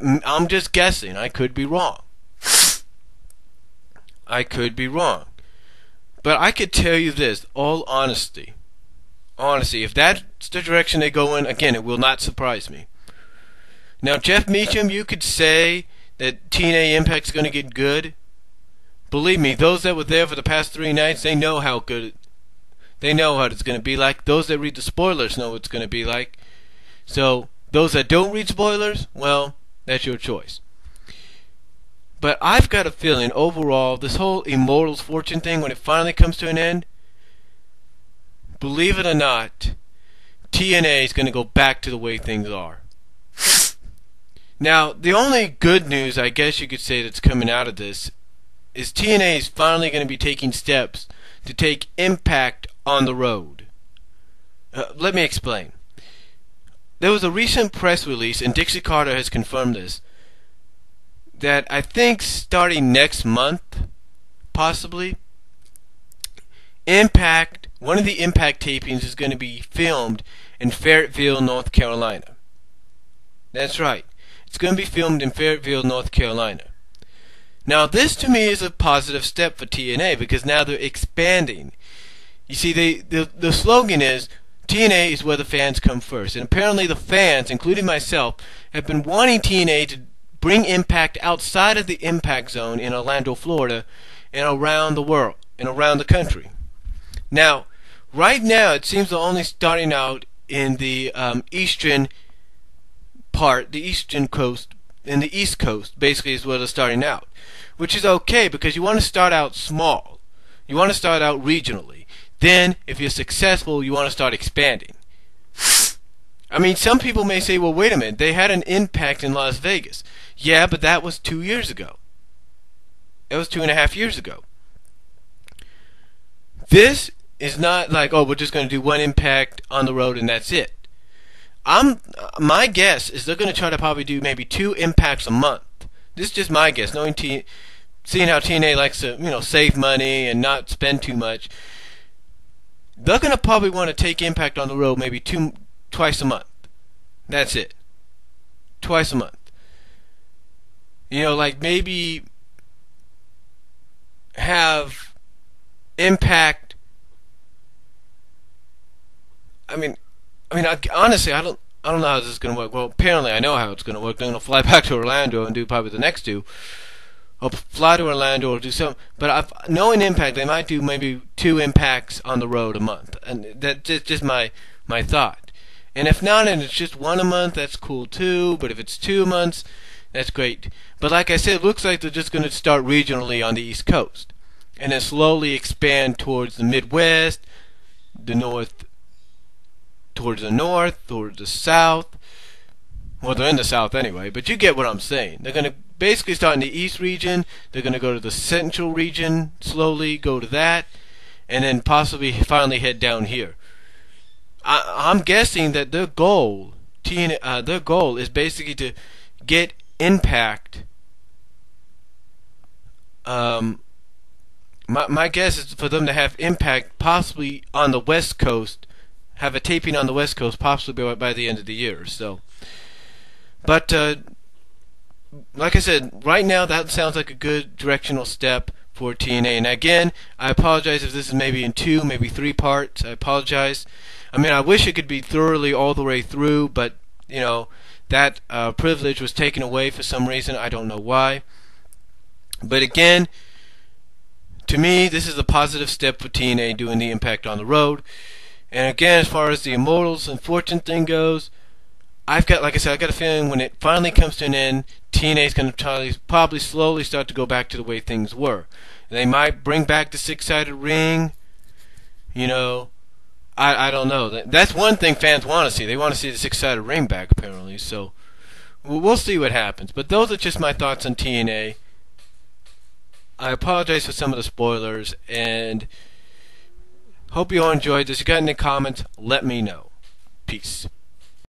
I'm just guessing. I could be wrong. I could be wrong. But I could tell you this, all honesty. Honestly, if that's the direction they go in, again, it will not surprise me. Now, Jeff Meacham, you could say that TNA Impact's going to get good. Believe me, those that were there for the past 3 nights, they know how good. They know what it's going to be like. Those that read the spoilers know what it's going to be like. So, those that don't read spoilers, well, that's your choice. But I've got a feeling, overall, this whole Immortals Fortune thing, when it finally comes to an end, believe it or not, TNA is going to go back to the way things are. Now, the only good news, I guess you could say, that's coming out of this is TNA is finally going to be taking steps to take Impact on the road. Let me explain. There was a recent press release, and Dixie Carter has confirmed this, that I think starting next month, possibly, Impact, one of the Impact tapings is going to be filmed in Fayetteville, North Carolina. That's right. It's going to be filmed in Fayetteville, North Carolina. Now, this to me is a positive step for TNA because now they're expanding. You see, the slogan is, TNA is where the fans come first. And apparently the fans, including myself, have been wanting TNA to bring Impact outside of the Impact Zone in Orlando, Florida, and around the world, and around the country. Now, right now, it seems they're only starting out in the eastern part, the eastern coast, in the East Coast, basically is where they're starting out. Which is okay, because you want to start out small. You want to start out regionally. Then, if you're successful, you want to start expanding. I mean, some people may say, well, wait a minute, they had an Impact in Las Vegas. Yeah, but that was 2 years ago. That was 2.5 years ago. This is not like, oh, we're just going to do one Impact on the road and that's it. My guess is they're going to try to probably do maybe 2 Impacts a month. This is just my guess, seeing how TNA likes to, save money and not spend too much. They're going to probably want to take Impact on the road maybe twice a month. That's it. Twice a month. Like maybe have Impact. Honestly, I don't know how this is going to work. Well, apparently I know how it's going to work. They're going to fly back to Orlando and do probably the next 2. Or fly to Orlando or do something. But knowing Impact, they might do maybe 2 Impacts on the road a month. And that's just my thought. And if not, and it's just 1 a month, that's cool too. But if it's 2 months, that's great. But like I said, it looks like they're just going to start regionally on the East Coast. And then slowly expand towards the Midwest, the North, towards the South. Well, they're in the South anyway, but you get what I'm saying. They're going to basically start in the East region. They're going to go to the Central region, slowly go to that, and then possibly finally head down here. I'm guessing that their goal is basically to get Impact. My guess is for them to have Impact possibly on the West Coast, have a taping on the West Coast possibly by the end of the year. So, but like I said, right now that sounds like a good directional step for TNA. And again, I apologize if this is maybe in 2, maybe 3 parts. I apologize. I wish it could be thoroughly all the way through, but that privilege was taken away for some reason. I don't know why. But again, to me, this is a positive step for TNA doing the Impact on the road. And again, as far as the Immortals and Fortune thing goes, I've got a feeling when it finally comes to an end, TNA is going to probably slowly start to go back to the way things were. They might bring back the 6-sided ring. I don't know. That's one thing fans want to see. They want to see the 6-sided ring back, apparently. So we'll see what happens. But those are just my thoughts on TNA. I apologize for some of the spoilers, and hope you all enjoyed this. If you got any comments, let me know. Peace.